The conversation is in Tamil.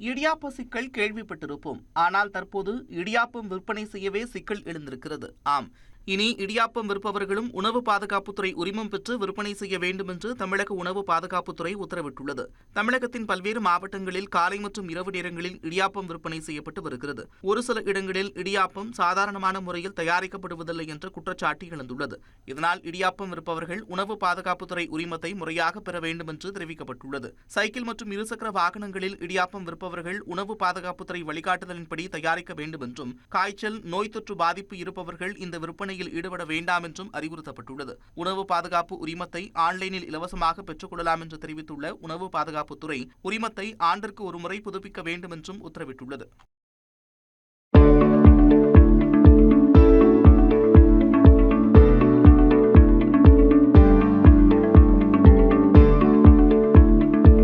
இடியாப்ப சிக்கல் கேள்விப்பட்டிருப்போம். ஆனால் தற்போது இடியாப்பம் விற்பனை செய்யவே சிக்கல் எழுந்திருக்கிறது. ஆம், இனி இடியாப்பம் விற்பவர்களும் உணவு பாதுகாப்புத்துறை உரிமம் பெற்று விற்பனை செய்ய வேண்டும் என்று தமிழக உணவு பாதுகாப்புத்துறை உத்தரவிட்டுள்ளது. தமிழகத்தின் பல்வேறு மாவட்டங்களில் காலை மற்றும் இரவு நேரங்களில் இடியாப்பம் விற்பனை செய்யப்பட்டு வருகிறது. ஒரு சில இடங்களில் இடியாப்பம் சாதாரணமான முறையில் தயாரிக்கப்படுவதில்லை என்ற குற்றச்சாட்டு எழுந்துள்ளது. இதனால் இடியாப்பம் விற்பவர்கள் உணவு பாதுகாப்புத்துறை உரிமத்தை முறையாக பெற வேண்டும் என்று தெரிவிக்கப்பட்டுள்ளது. சைக்கிள் மற்றும் இருசக்கர வாகனங்களில் இடியாப்பம் விற்பவர்கள் உணவு பாதுகாப்புத்துறை வழிகாட்டுதலின்படி தயாரிக்க வேண்டும் என்றும், காய்ச்சல், நோய் தொற்று பாதிப்பு இருப்பவர்கள் இந்த விற்பனையில் ஈடுபட வேண்டாம் என்றும் அறிவுறுத்தப்பட்டுள்ளது. உணவு பாதுகாப்பு உரிமத்தை ஆன்லைனில் இலவசமாக பெற்றுக் கொள்ளலாம் என்று தெரிவித்துள்ள உணவு பாதுகாப்புத்துறை, உரிமத்தை ஆண்டிற்கு ஒருமுறை புதுப்பிக்க வேண்டும் என்றும் உத்தரவிட்டுள்ளது.